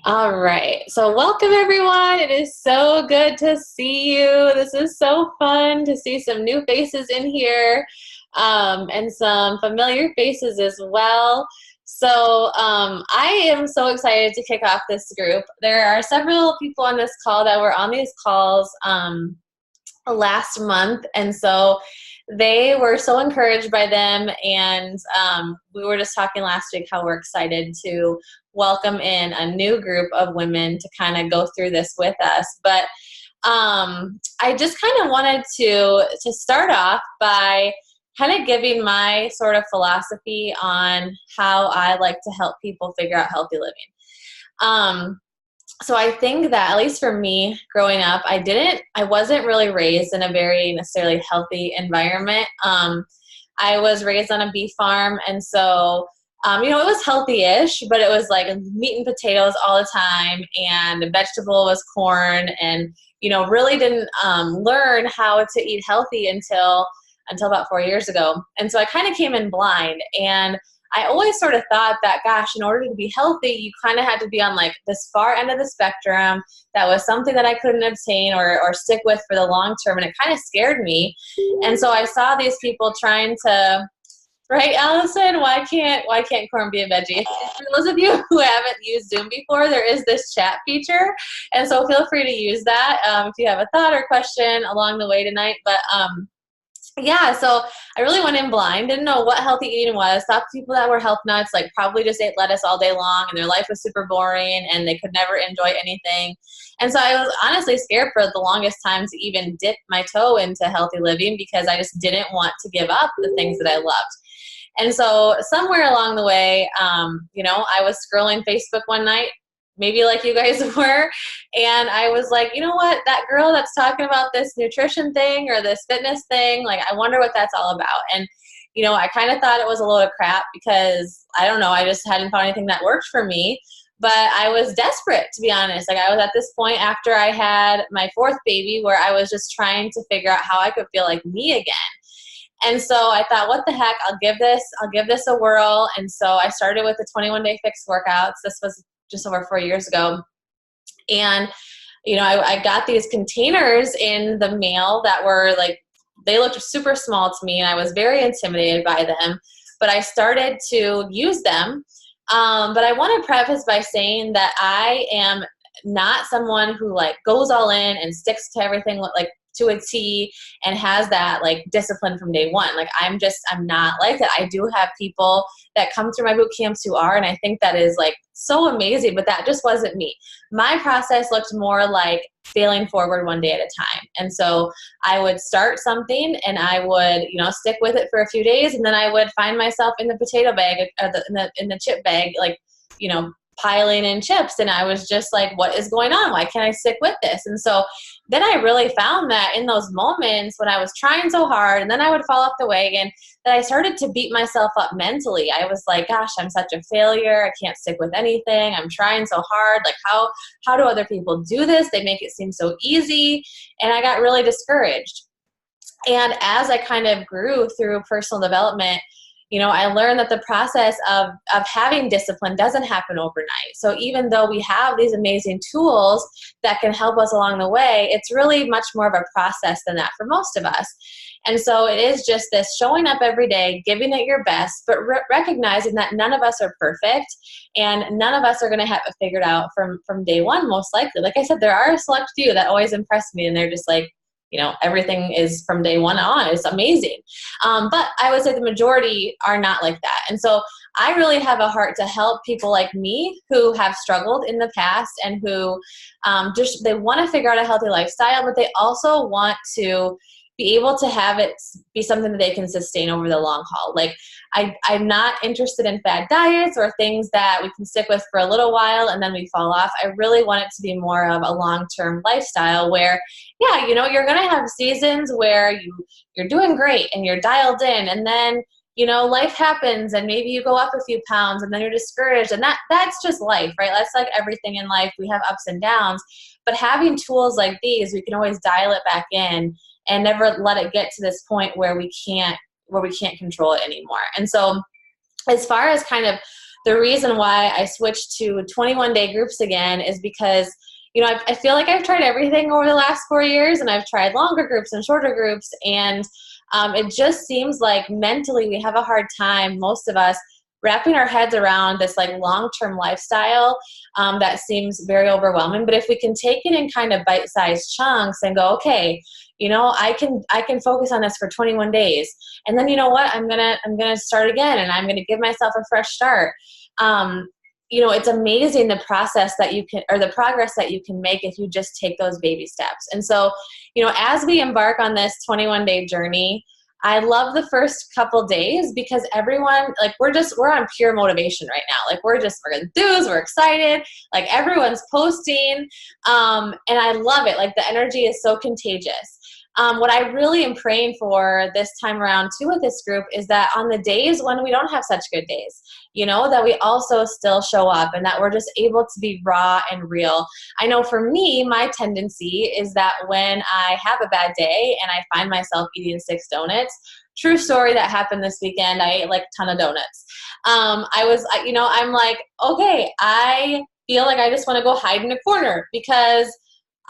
All right. So, welcome everyone. It is so good to see you. This is so fun to see some new faces in here and some familiar faces as well. I am so excited to kick off this group. There are several people on this call that were on these calls last month. And so, they were so encouraged by them, and we were just talking last week how we're excited to welcome in a new group of women to kind of go through this with us. But I just kind of wanted to start off by kind of giving my sort of philosophy on how I like to help people figure out healthy living. Um, so I think that, at least for me growing up, I wasn't really raised in a very necessarily healthy environment. I was raised on a beef farm, and so it was healthy-ish, but it was like meat and potatoes all the time, and the vegetable was corn, and really didn't learn how to eat healthy until about 4 years ago. And so I kind of came in blind, and I always sort of thought that, gosh, in order to be healthy, you kind of had to be on like this far end of the spectrum. That was something that I couldn't obtain or stick with for the long term, and it kind of scared me. And so I saw these people trying to, right, Allison? Why can't corn be a veggie? For those of you who haven't used Zoom before, there is this chat feature, and so feel free to use that if you have a thought or question along the way tonight. But yeah, so I really went in blind, didn't know what healthy eating was, thought people that were health nuts like probably just ate lettuce all day long and their life was super boring and they could never enjoy anything. And so I was honestly scared for the longest time to even dip my toe into healthy living, because I just didn't want to give up the things that I loved. And so somewhere along the way, I was scrolling Facebook one night, maybe like you guys were, and I was like, you know what, that girl that's talking about this nutrition thing or this fitness thing, like, I wonder what that's all about. And I kind of thought it was a load of crap, because I don't know, I just hadn't found anything that worked for me. But I was desperate, to be honest. Like, I was at this point after I had my fourth baby where I was just trying to figure out how I could feel like me again. And so I thought, what the heck, I'll give this a whirl. And so I started with the 21-day fixed workouts. This was just over 4 years ago. And, I got these containers in the mail that were like, they looked super small to me, and I was very intimidated by them, but I started to use them. But I want to preface by saying that I am not someone who like goes all in and sticks to everything like to a T and has that like discipline from day one. Like, I'm not like that. I do have people that come through my boot camps who are, and I think that is like so amazing, but that just wasn't me. My process looked more like failing forward one day at a time. And so I would start something and I would, stick with it for a few days, and then I would find myself in the potato bag, in the chip bag, like, piling in chips. And I was just like, what is going on? Why can't I stick with this? And so then I really found that in those moments when I was trying so hard and then I would fall off the wagon, that I started to beat myself up mentally. I was like, gosh, I'm such a failure. I can't stick with anything. I'm trying so hard. Like, how do other people do this? They make it seem so easy. And I got really discouraged. And as I kind of grew through personal development, I learned that the process of having discipline doesn't happen overnight. So even though we have these amazing tools that can help us along the way, it's really much more of a process than that for most of us. And so it is just this showing up every day, giving it your best, but recognizing that none of us are perfect and none of us are going to have it figured out from day one, most likely. Like I said, there are a select few that always impress me, and they're just like, everything is from day one on. It's amazing. But I would say the majority are not like that. And so I really have a heart to help people like me who have struggled in the past and who they want to figure out a healthy lifestyle, but they also want to be able to have it be something that they can sustain over the long haul. Like, I'm not interested in fad diets or things that we can stick with for a little while and then we fall off. I really want it to be more of a long-term lifestyle where, yeah, you're going to have seasons where you're doing great and you're dialed in, and then, life happens and maybe you go up a few pounds and then you're discouraged, and that's just life, right? That's like everything in life. We have ups and downs, but having tools like these, we can always dial it back in and never let it get to this point where we can't control it anymore. And so as far as kind of the reason why I switched to 21-day groups again is because, I feel like I've tried everything over the last 4 years, and I've tried longer groups and shorter groups, and it just seems like mentally we have a hard time, most of us, wrapping our heads around this like long-term lifestyle that seems very overwhelming. But if we can take it in kind of bite-sized chunks and go, okay, I can focus on this for 21 days. And then, you know what, I'm going to start again, and I'm going to give myself a fresh start. It's amazing the process that you can, or the progress that you can make if you just take those baby steps. And so, as we embark on this 21-day journey, I love the first couple days because everyone, like, we're on pure motivation right now. Like, we're enthused, we're excited, like everyone's posting. And I love it. Like, the energy is so contagious. What I really am praying for this time around too with this group is that on the days when we don't have such good days, that we also still show up and that we're just able to be raw and real. I know for me, my tendency is that when I have a bad day and I find myself eating 6 donuts, true story that happened this weekend, I ate like a ton of donuts. I'm like, okay, I feel like I just want to go hide in a corner because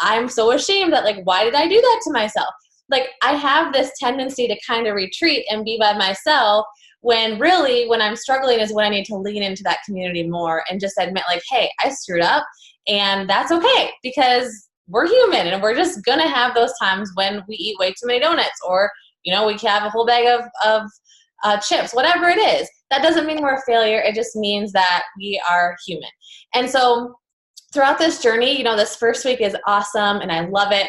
I'm so ashamed that, like, why did I do that to myself? Like, I have this tendency to kind of retreat and be by myself when really when I'm struggling is when I need to lean into that community more and just admit, like, hey, I screwed up, and that's okay because we're human and we're just going to have those times when we eat way too many donuts, or, we have a whole bag of chips, whatever it is. That doesn't mean we're a failure. It just means that we are human. And so throughout this journey, this first week is awesome and I love it.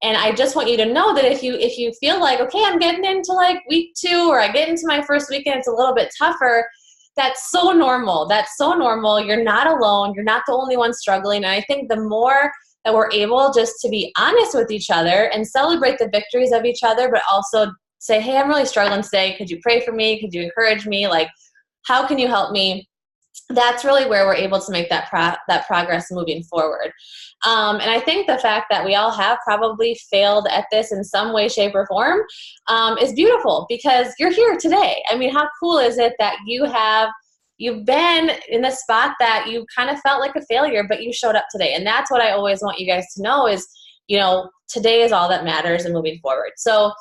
And I just want you to know that if you feel like, okay, I'm getting into like week 2, or I get into my first week and it's a little bit tougher, that's so normal. That's so normal. You're not alone. You're not the only one struggling. And I think the more that we're able just to be honest with each other and celebrate the victories of each other, but also say, hey, I'm really struggling today. Could you pray for me? Could you encourage me? Like, how can you help me? That's really where we're able to make that progress moving forward. And I think the fact that we all have probably failed at this in some way, shape, or form is beautiful because you're here today. I mean, how cool is it that you've been in the spot that you kind of felt like a failure, but you showed up today. And that's what I always want you guys to know is, today is all that matters and moving forward. So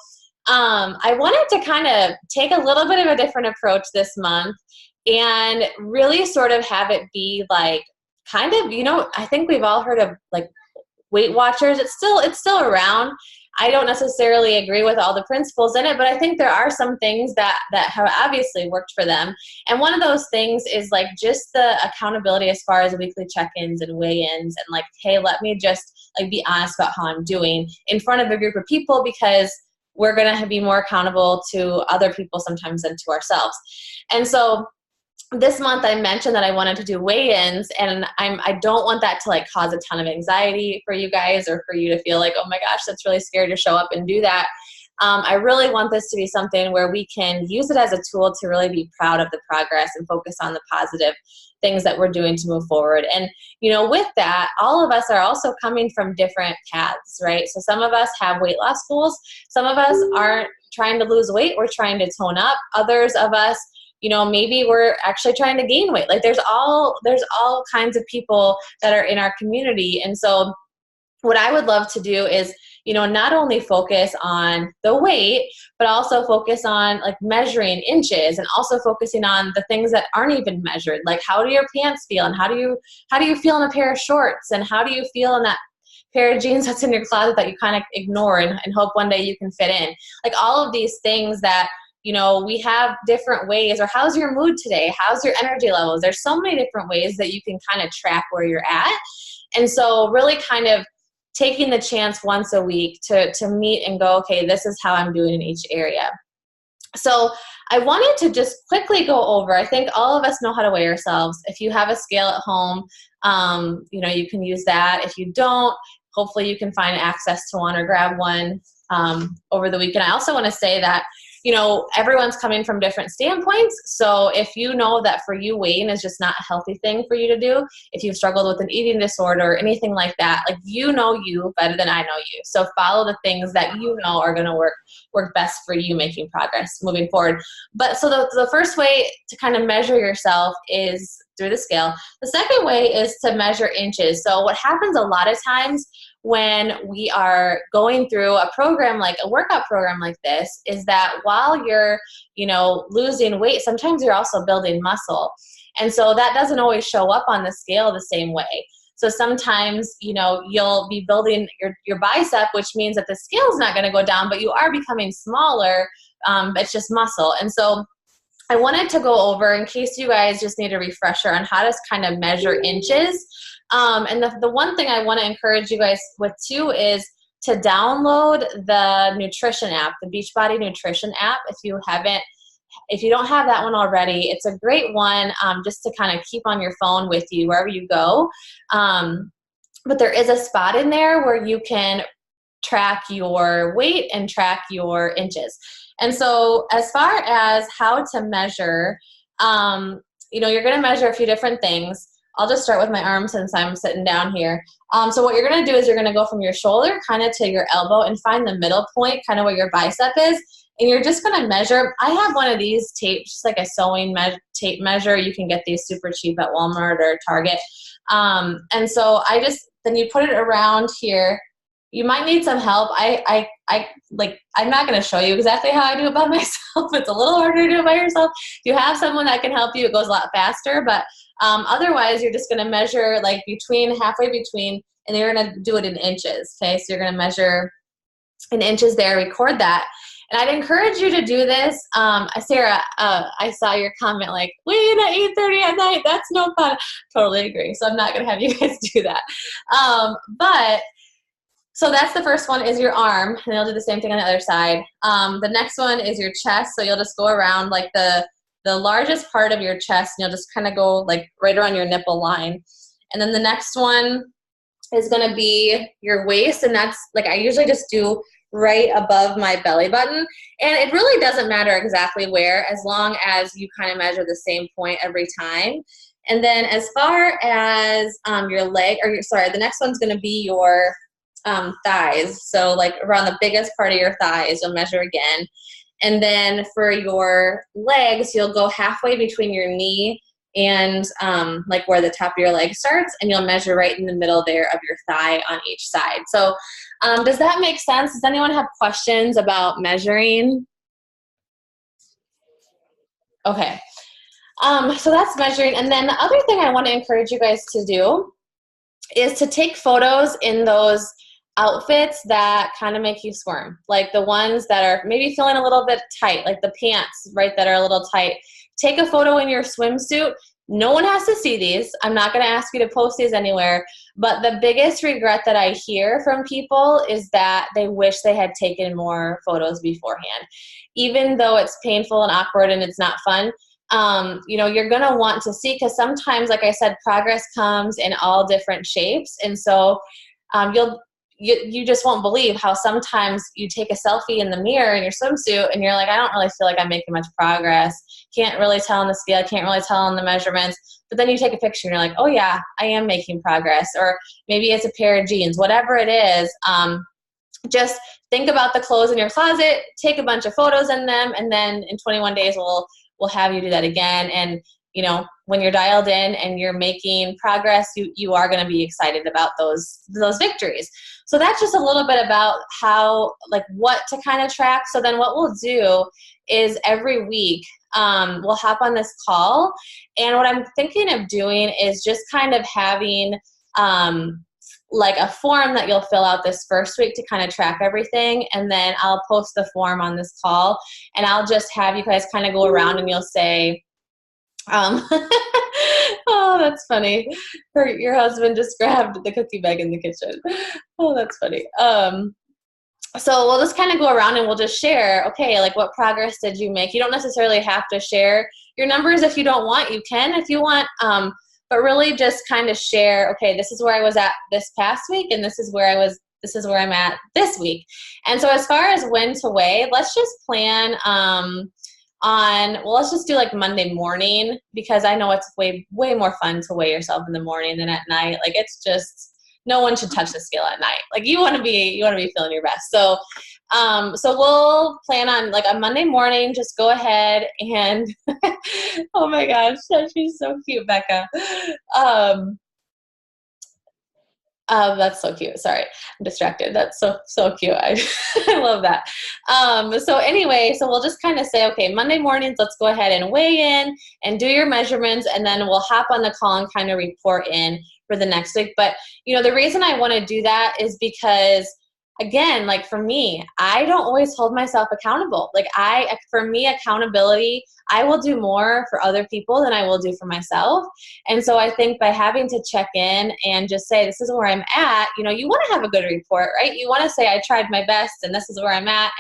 I wanted to kind of take a little bit of a different approach this month and really sort of have it be like kind of, I think we've all heard of like Weight Watchers. It's still around. I don't necessarily agree with all the principles in it, but I think there are some things that have obviously worked for them. And one of those things is like just the accountability as far as weekly check-ins and weigh-ins and like, hey, let me just like be honest about how I'm doing in front of a group of people because we're going to be more accountable to other people sometimes than to ourselves. And so this month I mentioned that I wanted to do weigh-ins, and I don't want that to like cause a ton of anxiety for you guys or for you to feel like, oh my gosh, that's really scary to show up and do that. I really want this to be something where we can use it as a tool to really be proud of the progress and focus on the positive things that we're doing to move forward. And, with that, all of us are also coming from different paths, right? So some of us have weight loss goals. Some of us aren't trying to lose weight. We're trying to tone up. Others of us, maybe we're actually trying to gain weight. Like there's all kinds of people that are in our community. And so what I would love to do is, not only focus on the weight, but also focus on like measuring inches and also focusing on the things that aren't even measured. Like how do your pants feel? And how do you feel in a pair of shorts? And how do you feel in that pair of jeans that's in your closet that you kind of ignore and hope one day you can fit in? Like all of these things that, we have different ways, or how's your mood today? How's your energy levels? There's so many different ways that you can kind of track where you're at. And so really kind of taking the chance once a week to meet and go, okay, this is how I'm doing in each area. So I wanted to just quickly go over, I think all of us know how to weigh ourselves. If you have a scale at home, you can use that. If you don't, hopefully you can find access to one or grab one over the weekend. I also want to say that you know, everyone's coming from different standpoints. So if you know that for you, weighing is just not a healthy thing for you to do, if you've struggled with an eating disorder or anything like that, like, you know you better than I know you. So follow the things that you know are going to work best for you making progress moving forward. But so the first way to kind of measure yourself is through the scale. The second way is to measure inches. So what happens a lot of times when we are going through a program, like a workout program like this, is that while you're, you know, losing weight, sometimes you're also building muscle. And so that doesn't always show up on the scale the same way. So sometimes, you know, you'll be building your bicep, which means that the scale is not going to go down, but you are becoming smaller. It's just muscle. And so I wanted to go over, in case you guys just need a refresher on how to kind of measure inches. And the one thing I want to encourage you guys with too is to download the nutrition app, the Beachbody Nutrition app. If you don't have that one already, it's a great one just to kind of keep on your phone with you wherever you go. But there is a spot in there where you can track your weight and track your inches. And so as far as how to measure, you know, you're going to measure a few different things. I'll just start with my arm since I'm sitting down here. So what you're going to do is you're going to go from your shoulder kind of to your elbow and find the middle point, kind of where your bicep is. And you're just going to measure. I have one of these tapes, just like a sewing tape measure. You can get these super cheap at Walmart or Target. And so then you put it around here. You might need some help. I'm not going to show you exactly how I do it by myself. It's a little harder to do it by yourself. If you have someone that can help you, it goes a lot faster. But otherwise, you're just going to measure like halfway between, and you're going to do it in inches. Okay, so you're going to measure in inches there, record that. And I'd encourage you to do this. Sarah, I saw your comment like, wait, at 8:30 at night, that's no fun. Totally agree. So I'm not going to have you guys do that. So that's the first one, is your arm, and you'll do the same thing on the other side. The next one is your chest, so you'll just go around like the largest part of your chest, and you'll just kind of go like right around your nipple line. And then the next one is going to be your waist, and that's like I usually just do right above my belly button. And it really doesn't matter exactly where, as long as you kind of measure the same point every time. And then as far as your leg, the next one's going to be your thighs. So like around the biggest part of your thighs, you'll measure again. And then for your legs, you'll go halfway between your knee and like where the top of your leg starts, and you'll measure right in the middle there of your thigh on each side. So does that make sense? Does anyone have questions about measuring? Okay. So that's measuring. And then the other thing I want to encourage you guys to do is to take photos in those outfits that kind of make you squirm, like the ones that are maybe feeling a little bit tight, like the pants, right, that are a little tight. Take a photo in your swimsuit. No one has to see these. I'm not going to ask you to post these anywhere. But the biggest regret that I hear from people is that they wish they had taken more photos beforehand. Even though it's painful and awkward and it's not fun, you know, you're going to want to see, because sometimes, like I said, progress comes in all different shapes. And so you just won't believe how sometimes you take a selfie in the mirror in your swimsuit and you're like, I don't really feel like I'm making much progress. Can't really tell on the scale, can't really tell on the measurements. But then you take a picture and you're like, oh yeah, I am making progress. Or maybe it's a pair of jeans, whatever it is. Just think about the clothes in your closet, take a bunch of photos in them, and then in 21 days we'll have you do that again. And you know, when you're dialed in and you're making progress, you are going to be excited about those victories. So that's just a little bit about how, like, what to kind of track. So then what we'll do is every week we'll hop on this call. And what I'm thinking of doing is just kind of having like a form that you'll fill out this first week to kind of track everything. And then I'll post the form on this call, and I'll just have you guys kind of go around and you'll say, oh, that's funny. Your husband just grabbed the cookie bag in the kitchen. Oh, that's funny. So we'll just kind of go around and we'll just share, okay, like what progress did you make? You don't necessarily have to share your numbers if you don't want. You can if you want, but really just kind of share, okay, this is where I was at this past week, and this is where I was this is where I'm at this week. And so as far as when to weigh, let's just plan let's just do like Monday morning, because I know it's way more fun to weigh yourself in the morning than at night. Like, it's just, no one should touch the scale at night. Like, you want to be feeling your best. So so we'll plan on like a Monday morning. Just go ahead and oh my gosh, she's so cute, Becca. That's so cute. Sorry, I'm distracted. That's so cute. I love that. So anyway, so we'll just kind of say, okay, Monday mornings, let's go ahead and weigh in and do your measurements, and then we'll hop on the call and kind of report in for the next week. But the reason I want to do that is because, again, like for me, I don't always hold myself accountable. Like for me, accountability, I will do more for other people than I will do for myself. And so I think by having to check in and just say, this is where I'm at, you want to have a good report, right? You want to say, I tried my best and this is where I'm at.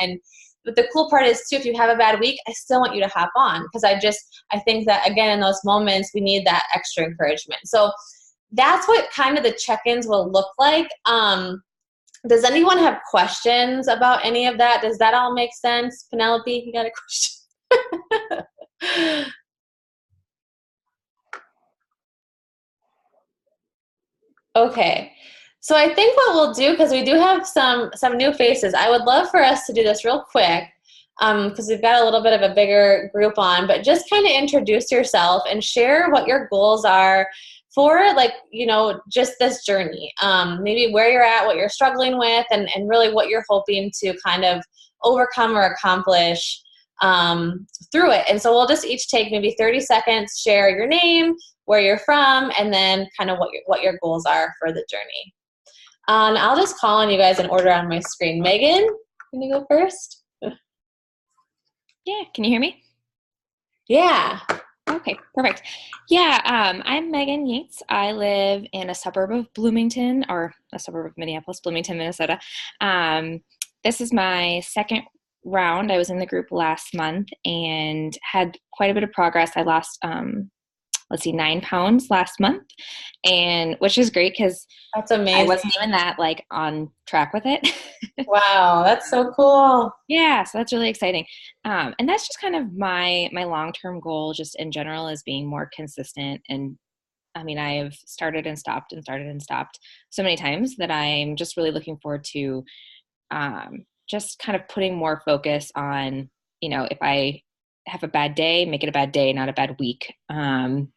But the cool part is too, if you have a bad week, I still want you to hop on, because I think that, again, in those moments, we need that extra encouragement. So that's what kind of the check-ins will look like. Does anyone have questions about any of that? Does that all make sense? Penelope, you got a question? Okay. So I think what we'll do, because we do have some new faces, I would love for us to do this real quick, because we've got a little bit of a bigger group on, but just kind of introduce yourself and share what your goals are for, like, just this journey. Maybe where you're at, what you're struggling with, and really what you're hoping to kind of overcome or accomplish through it. And so we'll just each take maybe 30 seconds, share your name, where you're from, and then kind of what your goals are for the journey. I'll just call on you guys in order on my screen. Megan, can you go first? Yeah, can you hear me? Yeah. Okay, perfect. Yeah, I'm Megan Yates. I live in a suburb of Bloomington, or a suburb of Minneapolis, Bloomington, Minnesota. This is my second round. I was in the group last month and had quite a bit of progress. I lost 9 pounds last month, and which is great because that's amazing. I wasn't even that like on track with it. Wow, that's so cool. Yeah, so that's really exciting. And that's just kind of my long-term goal just in general, is being more consistent. And I mean, I've started and stopped and started and stopped so many times that I'm just really looking forward to just kind of putting more focus on, if I have a bad day, make it a bad day, not a bad week, and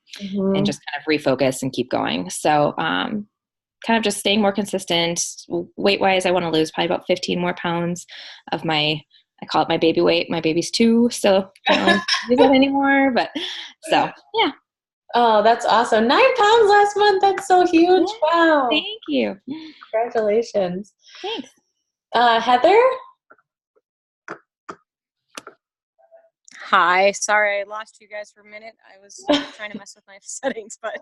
just kind of refocus and keep going. So kind of just staying more consistent. Weight-wise, I want to lose probably about 15 more pounds of I call it my baby weight. My baby's 2, so I don't really use that anymore. But so, yeah. Oh, that's awesome. 9 pounds last month. That's so huge. Yeah, wow. Thank you. Congratulations. Thanks. Heather? Hi, sorry I lost you guys for a minute. I was trying to mess with my settings, but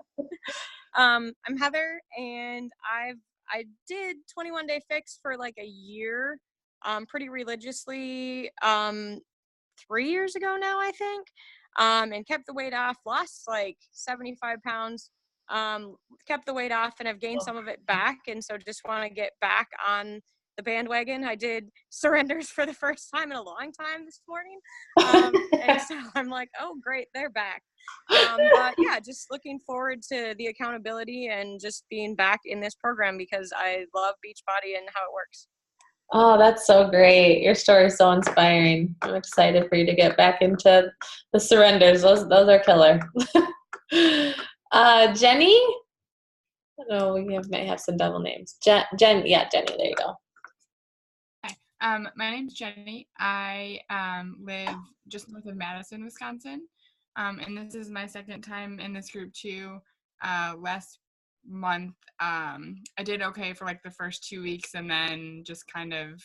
I'm Heather, and I did 21 Day Fix for like a year, pretty religiously, 3 years ago now, I think, and kept the weight off, lost like 75 pounds, kept the weight off, and I've gained some of it back, and so just want to get back on the bandwagon. I did surrenders for the first time in a long time this morning, and so I'm like, oh great, they're back. But yeah, just looking forward to the accountability and just being back in this program because I love Beachbody and how it works. Oh, that's so great. Your story is so inspiring. I'm excited for you to get back into the surrenders. Those are killer. Jenny? I don't know, we may have some double names. Jenny, there you go. My name's Jenny. I live just north of Madison, Wisconsin, and this is my second time in this group too. Last month, I did okay for like the first 2 weeks, and then just kind of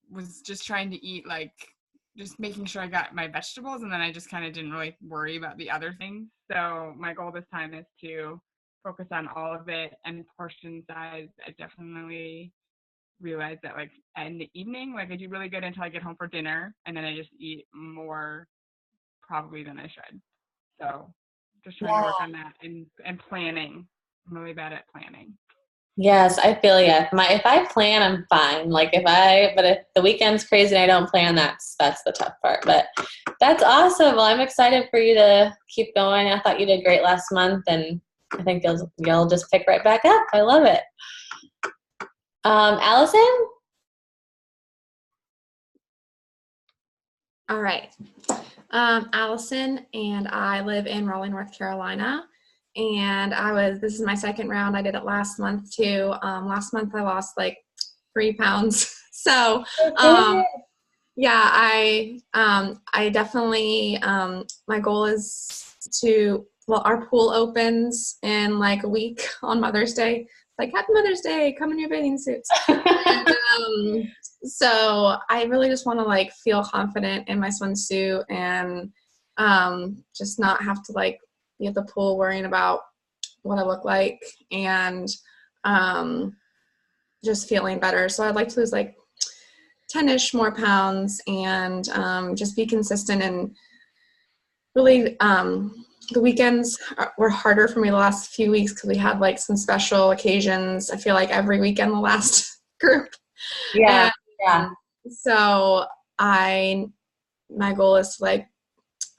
was just trying to eat, like just making sure I got my vegetables, and then I just kind of didn't really worry about the other things. So my goal this time is to focus on all of it, and portion size. I definitely realize that like in the evening, like I do really good until I get home for dinner, and then I just eat more probably than I should. So just trying to work on that and planning. I'm really bad at planning. Yes, I feel you. If I plan, I'm fine. But if the weekend's crazy and I don't plan, that's the tough part. But that's awesome. Well, I'm excited for you to keep going. I thought you did great last month, and I think you'll just pick right back up. I love it. Allison? All right. Allison and I live in Raleigh, North Carolina. And this is my second round. I did it last month too. Last month I lost like 3 pounds. So, yeah, I definitely, my goal is our pool opens in like a week on Mother's Day. Like, happy Mother's Day, come in your bathing suits. And, so I really just want to like feel confident in my swimsuit and just not have to like be at the pool worrying about what I look like, and just feeling better. So I'd like to lose like 10-ish more pounds and just be consistent. And really the weekends were harder for me the last few weeks because we had like some special occasions. I feel like every weekend the last group. Yeah. Yeah. So my goal is to like,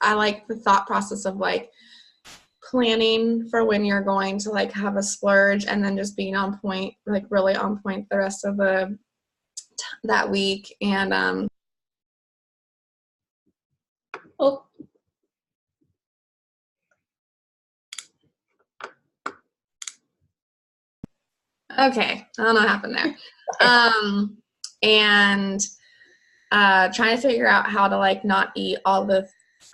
I like the thought process of like planning for when you're going to like have a splurge and then just being on point, like really on point the rest of that week. And Oh. Okay, I don't know what happened there. And trying to figure out how to like not eat all the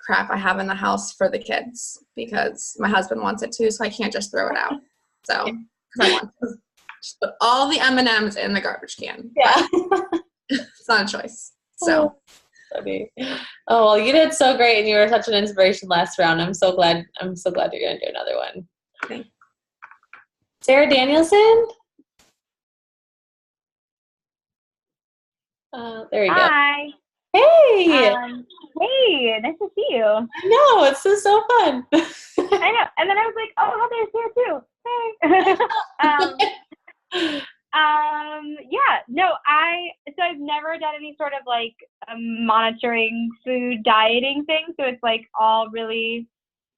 crap I have in the house for the kids because my husband wants it too, so I can't just throw it out. So, because I want to just put all the M&Ms in the garbage can. Yeah. It's not a choice. So. Funny. Oh, well, you did so great, and you were such an inspiration last round. I'm so glad you're going to do another one. Okay. Sarah Danielson? There you go. Hi. Hey! Hey, nice to see you. I know, it's just so fun. I know. And then I was like, oh, Heather's here too. Hey. Yeah, no, so I've never done any sort of like monitoring food dieting thing. So it's like all really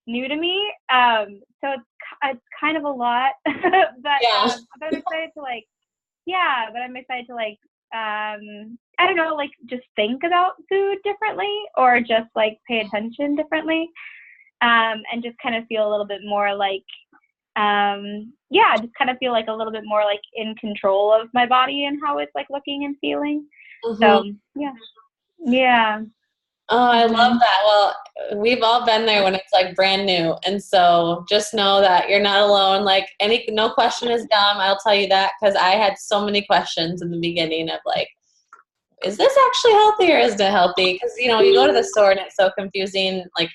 new to me. So it's kind of a lot, but Yeah. I'm excited to like, I don't know, like just think about food differently or just like pay attention differently. And just kind of feel a little bit more like, just kind of feel like a little bit more like in control of my body and how it's like looking and feeling. Mm-hmm. So, yeah. Oh, I love that. Well, we've all been there when it's like brand new. And so just know that you're not alone. Like no question is dumb. I'll tell you that because I had so many questions in the beginning of like, is this actually healthy or is it healthy? Because, you go to the store and it's so confusing, like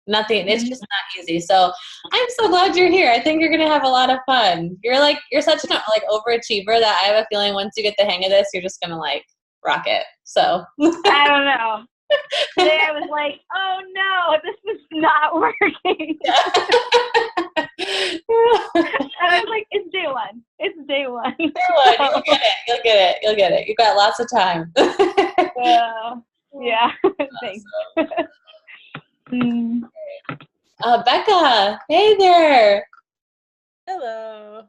nothing, it's just not easy. So I'm so glad you're here. I think you're going to have a lot of fun. You're such an like overachiever that I have a feeling once you get the hang of this, you're just going to like rock it. So I don't know. Today I was like, oh no, this is not working. And I was like, it's day one. It's day one. You'll get it. You've got lots of time. Yeah. Thanks. Becca, hey there. Hello.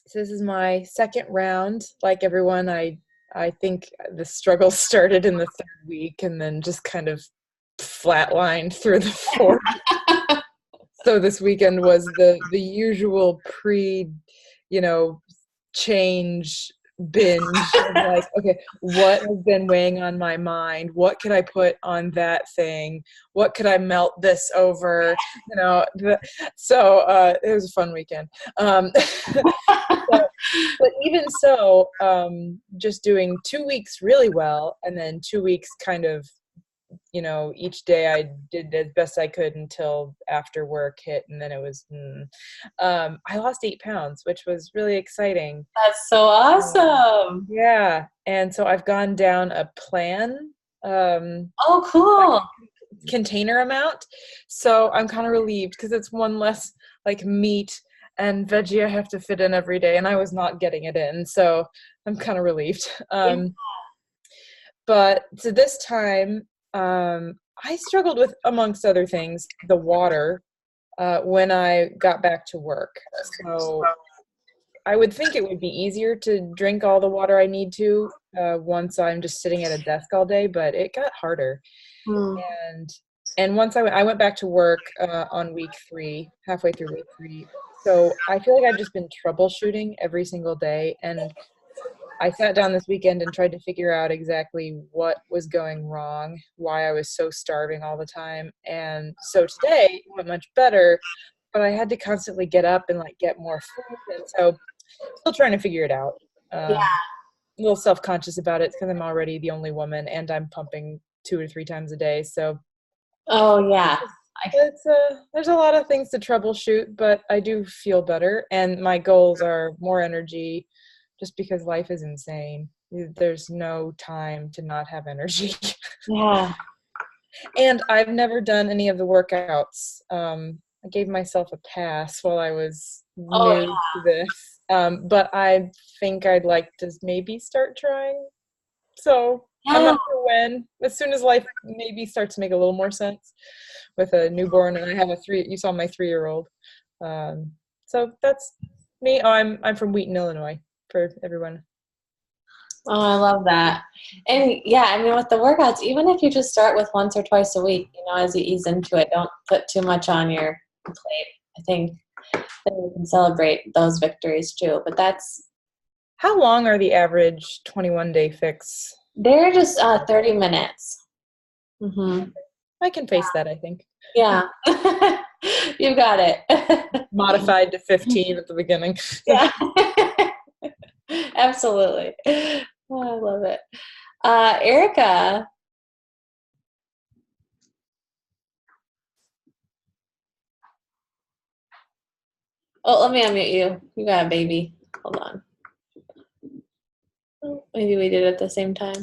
So this is my second round. Like everyone, I think the struggle started in the third week and then just kind of flatlined through the fourth. So this weekend was the usual change binge of like, okay, what has been weighing on my mind? What could I put on that thing? What could I melt this over? So it was a fun weekend. But even so, just doing 2 weeks really well, and then 2 weeks kind of, each day I did as best I could until after work hit, and then it was, I lost 8 pounds, which was really exciting. That's so awesome. Yeah, and so I've gone down a plan. Oh, cool. Container amount. So I'm kind of relieved because it's one less like meat and veggie I have to fit in every day, and I was not getting it in, so I'm kind of relieved. But so this time, I struggled with, amongst other things, the water when I got back to work. So I would think it would be easier to drink all the water I need to once I'm just sitting at a desk all day, but it got harder. Mm. And once I went back to work on week 3, halfway through week 3. So I feel like I've just been troubleshooting every single day, and I sat down this weekend and tried to figure out exactly what was going wrong, why I was so starving all the time. And so today it went much better, but I had to constantly get up and like get more food. And so still trying to figure it out. Yeah. A little self-conscious about it because I'm already the only woman and I'm pumping 2 or 3 times a day. So Oh, yeah. there's a lot of things to troubleshoot, but I do feel better. And my goals are more energy, just because life is insane. There's no time to not have energy. Yeah. And I've never done any of the workouts. I gave myself a pass while I was Oh, new to this. But I think I'd like to maybe start trying. So I'm Yeah. not sure when. As soon as life maybe starts to make a little more sense with a newborn, and I have you saw my 3-year-old. So that's me. Oh, I'm from Wheaton, Illinois, for everyone. Oh, I love that. And yeah, I mean, with the workouts, even if you just start with once or twice a week, as you ease into it, don't put too much on your plate. I think that we can celebrate those victories too. But How long are the average 21-day fix? they're just 30 minutes. Mm-hmm. I can face that, I think. Yeah. You got it. Modified to 15 at the beginning. Yeah. Absolutely. Oh, I love it. Erica. Oh, let me unmute you. You got a baby. Hold on. Oh, maybe we did it at the same time.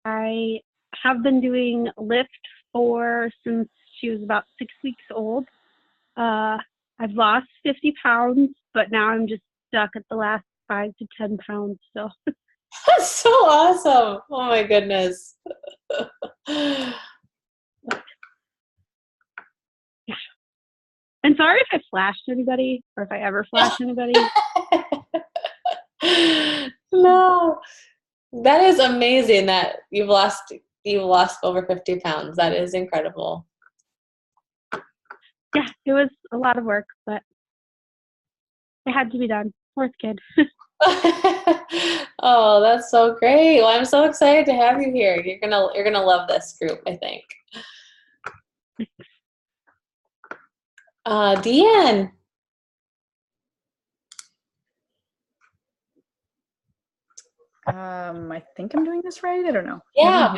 I have been doing Lyft since she was about 6 weeks old. I've lost 50 pounds, but now I'm just stuck at the last 5 to 10 pounds. So That's so awesome. Oh my goodness. yeah. And sorry if I flashed anybody or if I ever flashed anybody. No. That is amazing that you've lost over 50 pounds. That is incredible. Yeah, it was a lot of work, but it had to be done. Fourth kid. Oh, that's so great. Well, I'm so excited to have you here. You're gonna love this group, I think. Deanne. I think I'm doing this right. I don't know. Yeah.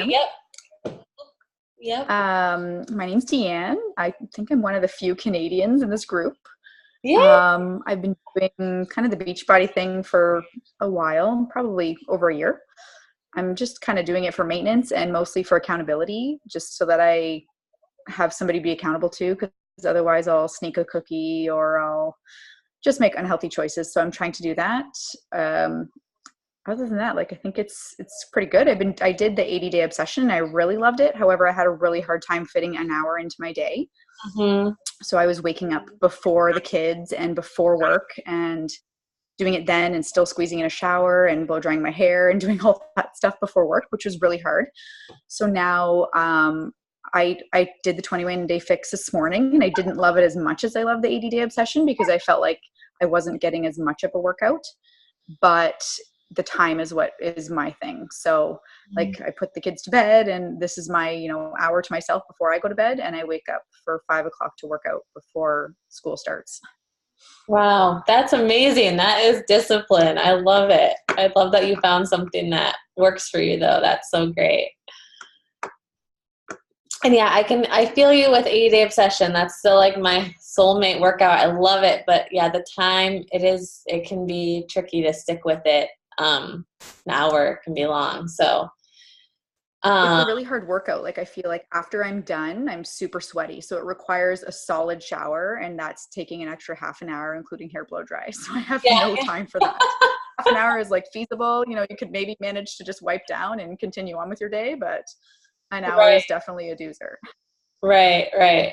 Yep. My name's Deanne. I think I'm one of the few Canadians in this group. Yeah. I've been doing kind of the Beachbody thing for a while, probably over a year. I'm just kind of doing it for maintenance and mostly for accountability, just so that I have somebody to be accountable to, because otherwise I'll sneak a cookie or I'll just make unhealthy choices. So I'm trying to do that. Other than that, I think it's pretty good. I did the 80-day obsession and I really loved it. However, I had a really hard time fitting an hour into my day. Mm-hmm. So I was waking up before the kids and before work and doing it then, and still squeezing in a shower and blow drying my hair and doing all that stuff before work, which was really hard. So now I did the 21-day fix this morning, and I didn't love it as much as I love the 80-day obsession because I felt like I wasn't getting as much of a workout. But the time is what is my thing. So I put the kids to bed, and this is my, hour to myself before I go to bed, and I wake up for 5 o'clock to work out before school starts. Wow, that's amazing. That is discipline. I love it. I love that you found something that works for you though. That's so great. And yeah, I feel you with 80-day obsession. That's still like my soulmate workout. I love it. But yeah, the time it can be tricky to stick with it. An hour can be long. So It's Um, a really hard workout. Like I feel like after I'm done, I'm super sweaty. So it requires a solid shower, and that's taking an extra half an hour, including hair blow dry. So I have no yeah. time for that. Half an hour is like feasible. You know, you could maybe manage to just wipe down and continue on with your day, but an hour Right, is definitely a doozer. right.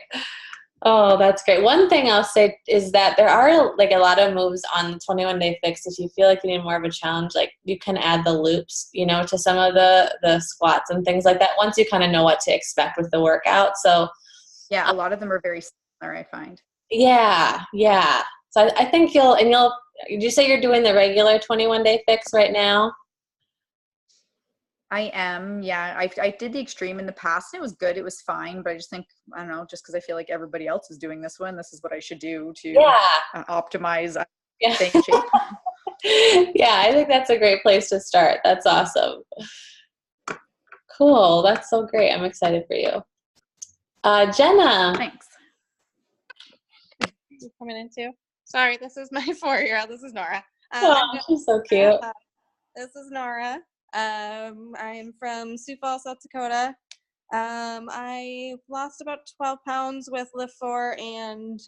Oh, that's great. One thing I'll say is that there are like a lot of moves on the 21 Day Fix. If you feel like you need more of a challenge, like you can add the loops, to some of the squats and things like that once you kind of know what to expect with the workout. So Yeah, a lot of them are very similar, I find. yeah. So I think did you say you're doing the regular 21 Day Fix right now? I am, yeah. I did the extreme in the past and it was good. It was fine, but I just think, I don't know, just because I feel like everybody else is doing this one, this is what I should do to Yeah. optimize Yeah. staying in shape. Yeah, I think that's a great place to start. That's awesome. Cool. That's so great. I'm excited for you. Jenna. Thanks. Coming in too. Sorry, this is my 4-year-old. This is Nora. Oh, she's so cute. This is Nora. I'm from Sioux Falls, South Dakota. I lost about 12 pounds with Lift 4 and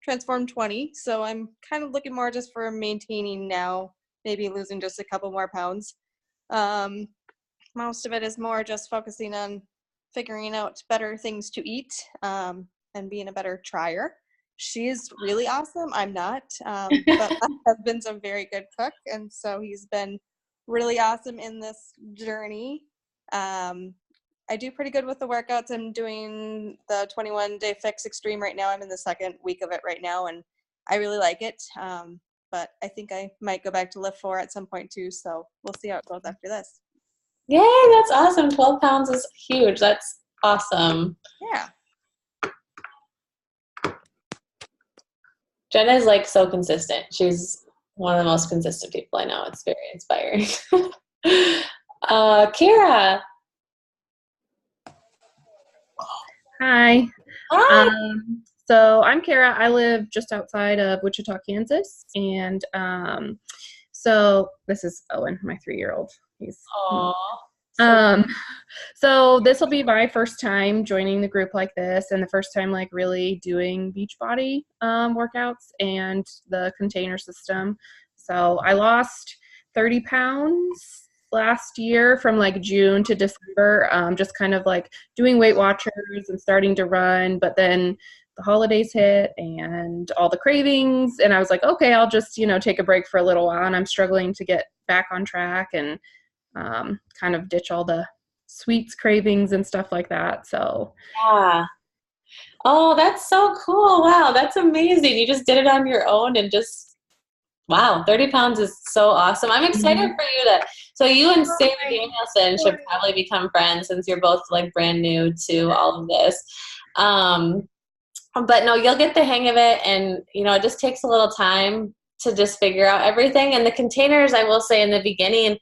Transform 20. So I'm kind of looking more just for maintaining now, maybe losing just a couple more pounds. Most of it is more just focusing on figuring out better things to eat and being a better trier. She's really awesome. I'm not, but my husband's a very good cook, and so he's been really awesome in this journey. I do pretty good with the workouts. I'm doing the 21 Day Fix Extreme right now. I'm in the second week of it right now, and I really like it. But I think I might go back to Lift 4 at some point too, so we'll see how it goes after this. Yay, that's awesome. 12 pounds is huge. That's awesome. Yeah. Jenna is like so consistent. She's one of the most consistent people I know. It's very inspiring. Kira. Hi. Hi. So I'm Kara. I live just outside of Wichita, Kansas. And so this is Owen, my 3-year-old. He's so this will be my first time joining the group like this, and the first time like really doing Beachbody workouts and the container system. So I lost 30 pounds last year from like June to December, just kind of like doing Weight Watchers and starting to run, but then the holidays hit and all the cravings, and I was like, okay, I'll just take a break for a little while, and I'm struggling to get back on track and kind of ditch all the sweets cravings and stuff like that. So yeah. Oh, that's so cool. Wow, that's amazing. You just did it on your own and just, wow, 30 pounds is so awesome. I'm excited for you so you and Sarah Danielson should probably become friends since you're both like brand new to all of this. But no, you'll get the hang of it, and it just takes a little time to just figure out everything. And the containers, I will say in the beginning,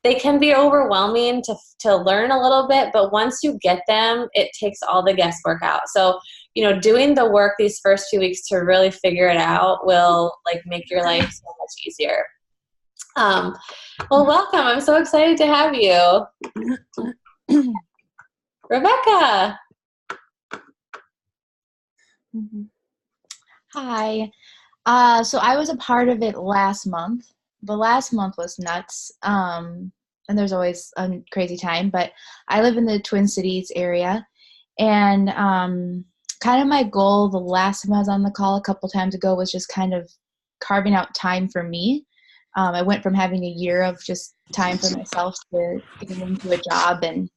they can be overwhelming to learn a little bit, but once you get them, it takes all the guesswork out. So, doing the work these first few weeks to really figure it out will like make your life so much easier. Well, welcome. I'm so excited to have you. Rebecca. Hi. So I was a part of it last month. The last month was nuts. And there's always a crazy time, but I live in the Twin Cities area, and kind of my goal the last time I was on the call a couple times ago was just kind of carving out time for me. I went from having a year of just time for myself to getting into a job, and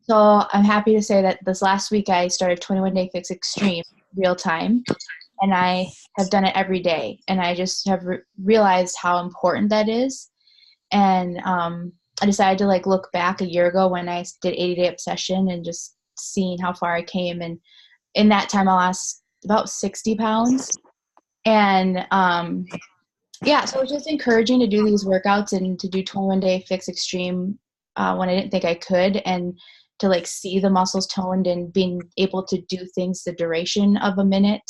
so I'm happy to say that this last week I started 21 Day Fix Extreme real time, and I have done it every day, and I just have realized how important that is. And I decided to like look back a year ago when I did 80 Day Obsession and just seeing how far I came, and in that time I lost about 60 pounds. And yeah, so it was just encouraging to do these workouts and to do 21 Day Fix Extreme when I didn't think I could, and to like see the muscles toned and being able to do things the duration of a minute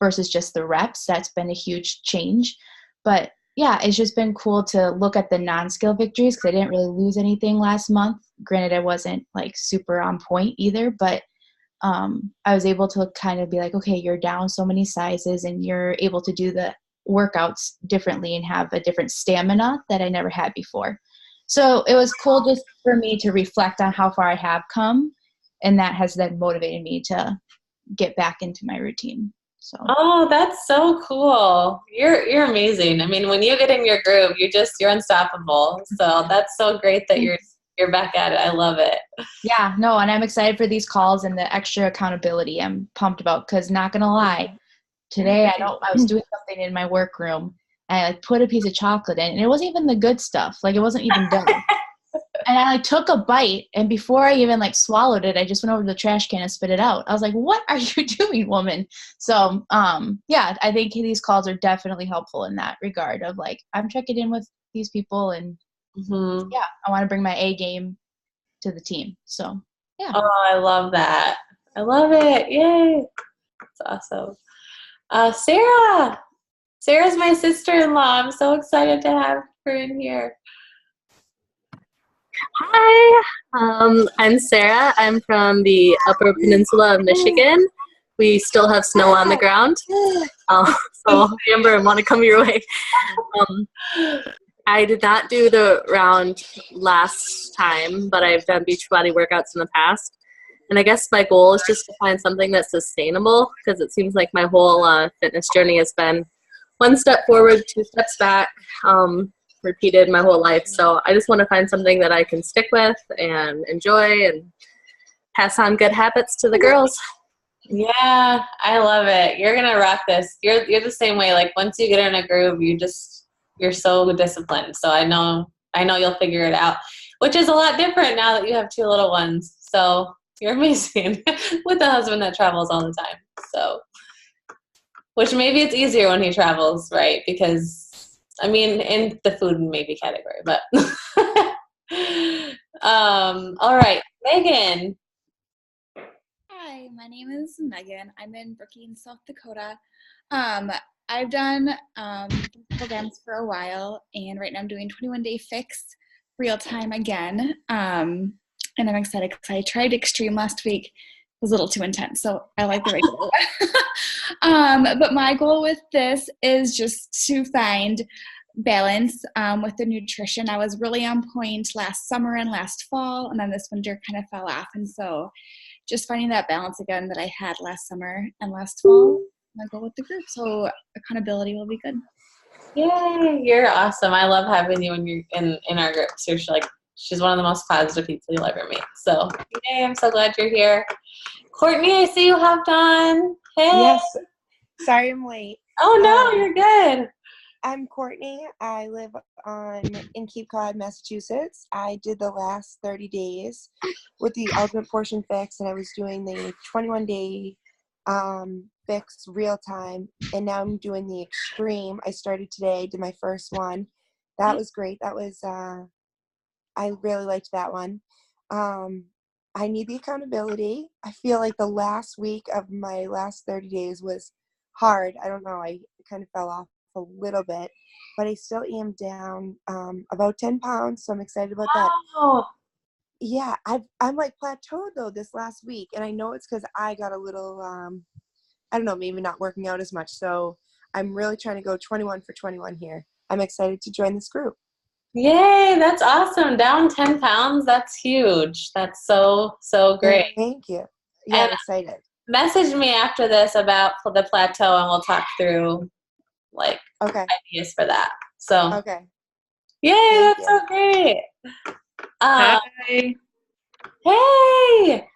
versus just the reps. That's been a huge change. But yeah, it's just been cool to look at the non-skill victories because I didn't really lose anything last month. Granted, I wasn't like super on point either, but I was able to kind of be like, okay, you're down so many sizes and you're able to do the workouts differently and have a different stamina that I never had before. So it was cool just for me to reflect on how far I have come, and that has then motivated me to get back into my routine. So. Oh, that's so cool. You're amazing. I mean, when you get in your groove, you're unstoppable. So that's so great that you're back at it. I love it. Yeah, no, and I'm excited for these calls and the extra accountability I'm pumped about because not gonna lie, today I was doing something in my workroom and I like put a piece of chocolate in and it wasn't even the good stuff. Like it wasn't even done. And I like took a bite and before I even like swallowed it, I just went over to the trash can and spit it out. I was like, what are you doing, woman? So yeah, I think these calls are definitely helpful in that regard of like I'm checking in with these people and yeah, I want to bring my A game to the team. So yeah. Oh, I love that. I love it. Yay. That's awesome. Sarah's my sister-in-law. I'm so excited to have her in here. Hi, I'm Sarah. I'm from the Upper Peninsula of Michigan. We still have snow on the ground. So Amber, I want to come your way. I did not do the round last time, but I've done Beachbody workouts in the past. And I guess my goal is just to find something that's sustainable because it seems like my whole fitness journey has been one step forward, two steps back, repeated my whole life. So I just want to find something that I can stick with and enjoy and pass on good habits to the girls. Yeah, I love it. You're going to rock this. You're the same way. Like once you get in a groove, you're so disciplined. So I know you'll figure it out, which is a lot different now that you have two little ones. So you're amazing with a husband that travels all the time. So, which maybe it's easier when he travels, right? Because, I mean, in the food and maybe category, but. All right, Megan. Hi, my name is Megan. I'm in Brookings, South Dakota. I've done programs for a while, and right now I'm doing 21-day fix real time again. And I'm excited because I tried Extreme last week. It was a little too intense, so I like the regular. But my goal with this is just to find balance with the nutrition. I was really on point last summer and last fall, and then this winter kind of fell off. And so just finding that balance again that I had last summer and last fall, I go with the group. So accountability will be good. Yay, you're awesome. I love having you in our group. Seriously, she's one of the most positive people you'll ever meet. So, yay, I'm so glad you're here. Courtney, I see you hopped on. Hey. Yes. Sorry I'm late. Oh, no, you're good. I'm Courtney. I live in Cape Cod, Massachusetts. I did the last 30 days with the Ultimate Portion Fix, and I was doing the 21-day fix real time, and now I'm doing the Extreme. I started today, did my first one. That was great. That was I really liked that one. I need the accountability. I feel like the last week of my last 30 days was hard. I don't know. I kind of fell off a little bit, but I still am down about 10 pounds. So I'm excited about that. Yeah, I'm like plateaued though this last week, and I know it's because I got a little I don't know, maybe not working out as much. So I'm really trying to go 21 for 21 here. I'm excited to join this group. Yay, that's awesome. Down 10 pounds, that's huge. That's so great. Thank you. Yeah, and I'm excited. Message me after this about the plateau, and we'll talk through ideas for that. So okay. Yay, that's so great. Hi. Hey.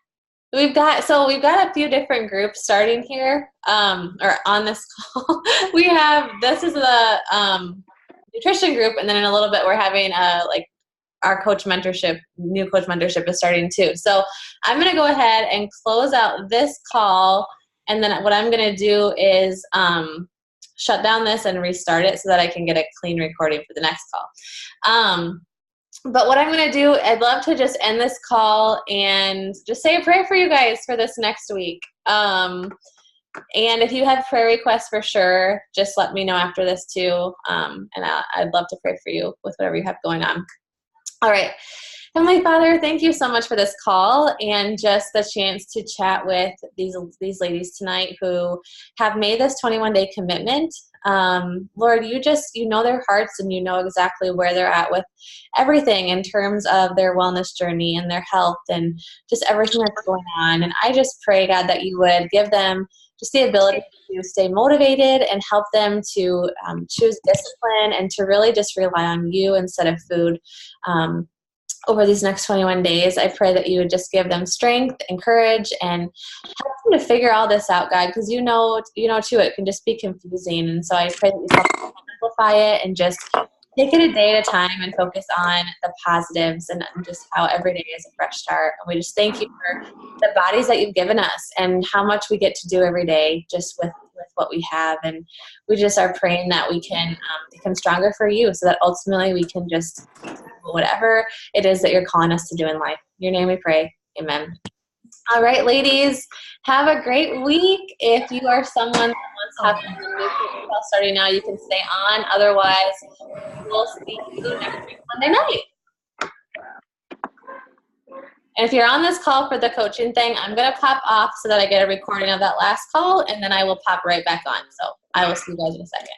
We've got a few different groups starting here, or on this call. This is the nutrition group, and then in a little bit we're having our new coach mentorship is starting too. So I'm going to go ahead and close out this call, and then what I'm going to do is shut down this and restart it so that I can get a clean recording for the next call. But what I'm going to do, I'd love to just end this call and just say a prayer for you guys for this next week. And if you have prayer requests for sure, just let me know after this too. And I'd love to pray for you with whatever you have going on. All right. Heavenly Father, thank you so much for this call and just the chance to chat with these ladies tonight who have made this 21-day commitment. Lord, you know their hearts and you know exactly where they're at with everything in terms of their wellness journey and their health and just everything that's going on. And I just pray, God, that you would give them just the ability to stay motivated and help them to choose discipline and to really just rely on you instead of food. Over these next 21 days, I pray that you would just give them strength and courage and help them to figure all this out, God, because you know too, it can just be confusing. And so I pray that you help them simplify it and just take it a day at a time and focus on the positives and just how every day is a fresh start. And we just thank you for the bodies that you've given us and how much we get to do every day just with what we have. And we just are praying that we can become stronger for you so that ultimately we can just whatever it is that you're calling us to do in life. In your name we pray. Amen. All right, ladies, have a great week. If you are someone that wants to have a new call starting now, you can stay on. Otherwise, we'll see you next week Monday night. And if you're on this call for the coaching thing, I'm going to pop off so that I get a recording of that last call, and then I will pop right back on. So I will see you guys in a second.